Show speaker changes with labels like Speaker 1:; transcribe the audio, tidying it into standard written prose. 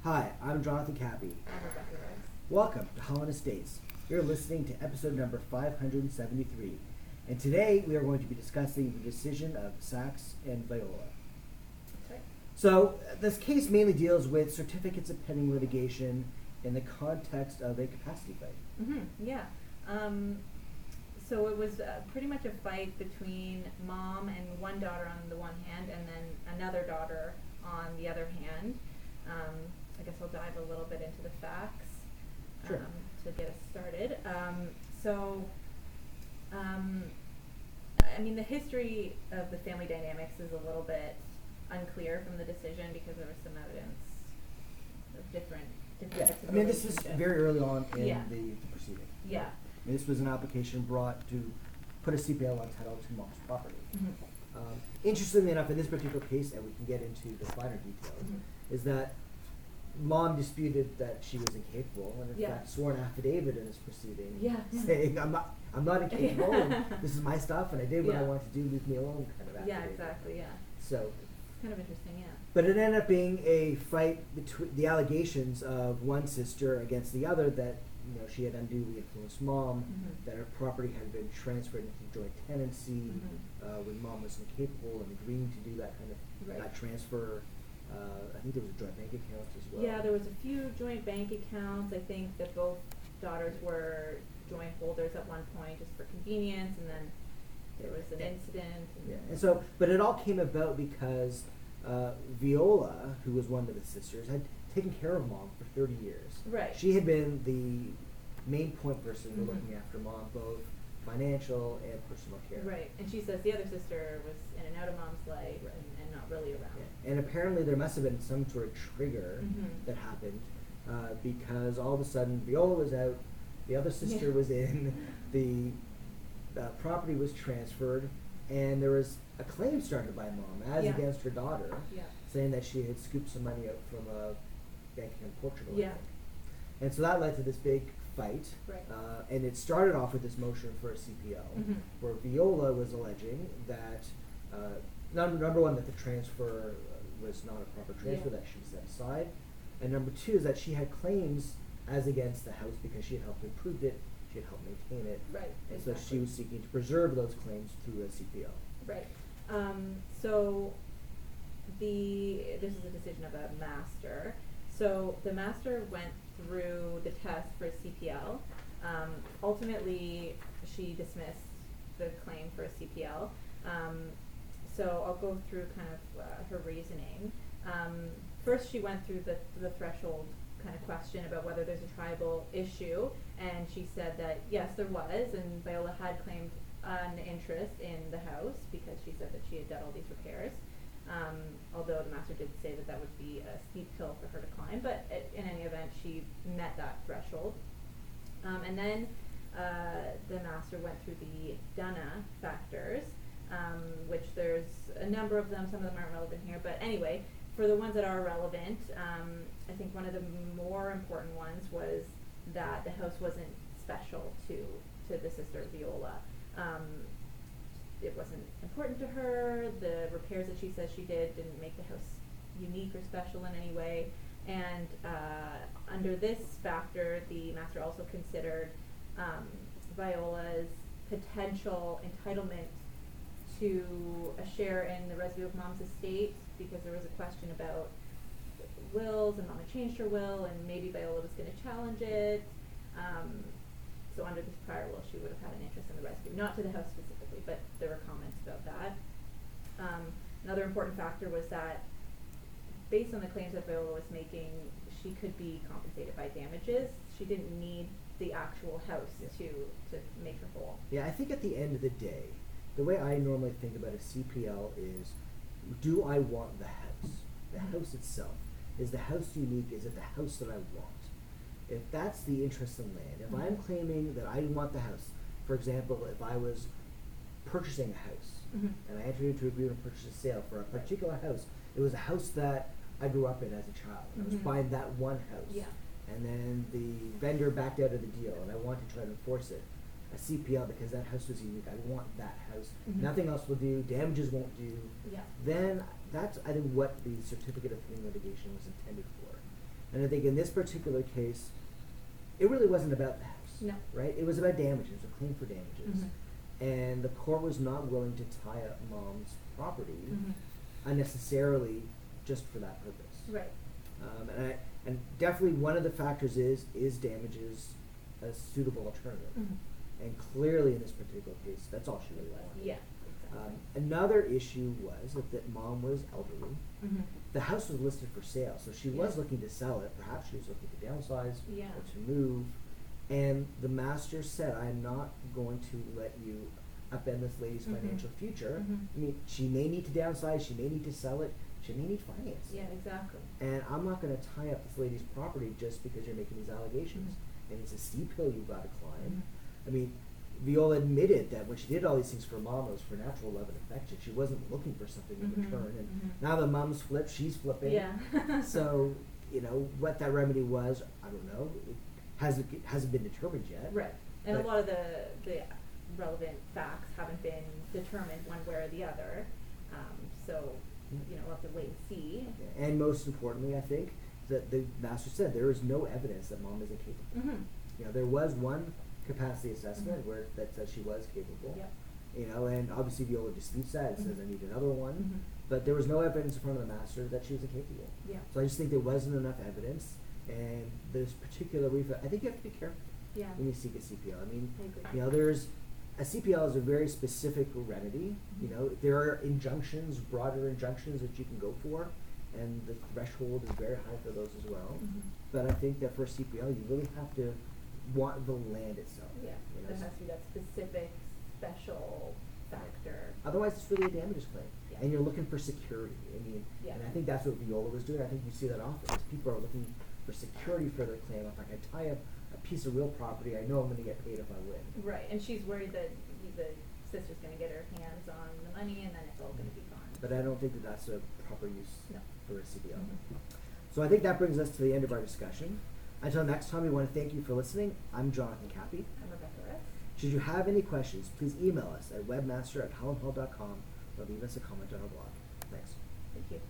Speaker 1: Hi, I'm Jonathon Kappy. Welcome to Holland Estates. You're listening to episode number 573. And today we are going to be discussing the decision of Sach and Viola.
Speaker 2: That's right.
Speaker 1: So this case mainly deals with certificates of pending litigation in the context of a capacity fight.
Speaker 2: Yeah. So it was pretty much a fight between mom and one daughter on the one hand, and then another daughter on the other hand. I guess I'll dive a little bit into the facts
Speaker 1: Sure.
Speaker 2: to get us started. I mean, the history of the family dynamics is a little bit unclear from the decision because there was some evidence of different
Speaker 1: Yeah,
Speaker 2: types of
Speaker 1: I mean this is
Speaker 2: relationship.
Speaker 1: very early on in
Speaker 2: Yeah.
Speaker 1: the proceeding.
Speaker 2: Yeah.
Speaker 1: I mean, this was an application brought to put a CPL on title to mom's property. Interestingly enough, in this particular case, and we can get into the finer details, is that mom disputed that she was incapable, and in
Speaker 2: Yeah.
Speaker 1: fact swore an affidavit in this proceeding,
Speaker 2: Yeah.
Speaker 1: saying I'm not incapable, and this is my stuff, and I did what I
Speaker 2: Yeah.
Speaker 1: wanted to do, leave me alone, kind of affidavit.
Speaker 2: Yeah, exactly, yeah.
Speaker 1: So,
Speaker 2: It's kind of interesting, yeah.
Speaker 1: but it ended up being a fight between the allegations of one sister against the other that she had unduly influenced mom, that her property had been transferred into joint tenancy when mom was incapable and agreeing to do that kind of
Speaker 2: Right.
Speaker 1: that transfer. I think there was a joint bank account as well.
Speaker 2: Yeah, there was a few joint bank accounts. I think that both daughters were joint holders at one point just for convenience, and then there was an incident.
Speaker 1: Yeah, and so, but it all came about because Viola, who was one of the sisters, had taken care of mom for 30 years.
Speaker 2: Right.
Speaker 1: She had been the main point person for looking after mom, both financial and personal care.
Speaker 2: Right, and she says the other sister was in and out of mom's life
Speaker 1: Right.
Speaker 2: and not really around.
Speaker 1: Yeah. And apparently there must have been some sort of trigger that happened because all of a sudden Viola was out, the other sister was in, the property was transferred, and there was a claim started by mom as
Speaker 2: Yeah.
Speaker 1: against her daughter,
Speaker 2: Yeah.
Speaker 1: saying that she had scooped some money out from a bank in Portugal. I
Speaker 2: Yeah.
Speaker 1: think. And so that led to this big fight,
Speaker 2: Right.
Speaker 1: and it started off with this motion for a CPL, where Viola was alleging that number one, that the transfer was not a proper transfer,
Speaker 2: Yeah.
Speaker 1: that she set aside, and number two is that she had claims as against the house because she had helped improve it, she had helped maintain it,
Speaker 2: Right,
Speaker 1: and so she
Speaker 2: exactly.
Speaker 1: was seeking to preserve those claims through a CPL.
Speaker 2: Right. So this is a decision of a master. So the master went through the test for a CPL. Ultimately, she dismissed the claim for a CPL. So I'll go through kind of her reasoning. First, she went through the threshold kind of question about whether there's a tribal issue, and she said that yes, there was, and Viola had claimed an interest in the house because she said that she had done all these repairs. Although the master did say that that would be a steep hill for her to climb, but in any event, she met that threshold. And then the master went through the Dunna factors, which there's a number of them. Some of them aren't relevant here, but anyway, for the ones that are relevant, I think one of the more important ones was that the house wasn't special to the sister Viola. It wasn't important to her. The repairs that she says she did didn't make the house unique or special in any way. And under this factor, the master also considered Viola's potential entitlement to a share in the residue of mom's estate, because there was a question about wills, and mom had changed her will, and maybe Viola was going to challenge it. So under this prior will, she would have had an interest in the residue, not to the house specifically, but there were comments about that. Another important factor was that based on the claims that Viola was making, she could be compensated by damages. She didn't need the actual house to make her whole.
Speaker 1: Yeah, I think at the end of the day, the way I normally think about a CPL is, do I want the house? The house itself. Is the house unique? Is it the house that I want? If that's the interest in land, if I'm claiming that I want the house, for example, if I was purchasing a house, and I entered into an agreement to purchase a sale for a particular house, it was a house that I grew up in as a child. I was buying that one house.
Speaker 2: Yeah.
Speaker 1: And then the vendor backed out of the deal, and I wanted to try to enforce it. A CPL, because that house was unique, I want that house. Nothing else will do, damages won't do.
Speaker 2: Yeah.
Speaker 1: Then that's, I think, what the certificate of pending litigation was intended for. And I think in this particular case, it really wasn't about the house.
Speaker 2: No.
Speaker 1: Right? It was about damages, a claim for damages. And the court was not willing to tie up mom's property unnecessarily just for that purpose.
Speaker 2: Right.
Speaker 1: And definitely one of the factors is damages a suitable alternative. And clearly in this particular case, that's all she really wanted.
Speaker 2: Yeah. Exactly.
Speaker 1: Another issue was that mom was elderly. The house was listed for sale, so she was looking to sell it. Perhaps she was looking to downsize or to move. And the master said, I'm not going to let you upend this lady's financial future. I mean, she may need to downsize, she may need to sell it, she may need finance.
Speaker 2: Yeah, exactly.
Speaker 1: And I'm not going to tie up this lady's property just because you're making these allegations. And it's a steep hill you've got to climb. I mean, Viola admitted that when she did all these things for mom, it was for natural love and affection. She wasn't looking for something in return. And now the mom's flipped, she's flipping.
Speaker 2: Yeah.
Speaker 1: So, you know, what that remedy was, I don't know. It hasn't been determined yet.
Speaker 2: Right. And a lot of the relevant facts haven't been determined one way or the other. So, you know, we'll have to wait and see.
Speaker 1: And most importantly, I think, that the master said there is no evidence that mom isn't capable. You know, there was one capacity assessment where that says she was capable.
Speaker 2: Yep.
Speaker 1: You know, and obviously Viola disputes that and says I need another one. But there was no evidence in front of the master that she was incapable.
Speaker 2: Yeah.
Speaker 1: So I just think there wasn't enough evidence. And this particular refund, I think you have to be careful when you seek a CPL. I mean,
Speaker 2: I agree.
Speaker 1: you know, a CPL is a very specific remedy. You know, there are injunctions, broader injunctions that you can go for, and the threshold is very high for those as well. But I think that for a CPL, you really have to want the land itself.
Speaker 2: Yeah,
Speaker 1: you know,
Speaker 2: there has to be that specific, special factor.
Speaker 1: Otherwise, it's really a damages claim, and you're looking for security. I mean,
Speaker 2: Yeah.
Speaker 1: and I think that's what Viola was doing. I think you see that often. Is people are looking for security for their claim. If I can tie up a piece of real property, I know I'm going to get paid if I win.
Speaker 2: Right, and she's worried that the sister's going to get her hands on the money, and then it's all going to be gone.
Speaker 1: But I don't think that that's a proper use
Speaker 2: No.
Speaker 1: for a CPL. So I think that brings us to the end of our discussion. Until next time, we want to thank you for listening. I'm Jonathon Kappy.
Speaker 2: I'm Rebecca Ress.
Speaker 1: Should you have any questions, please email us at webmaster@hollandhall.com or leave us a comment on our blog. Thanks.
Speaker 2: Thank you.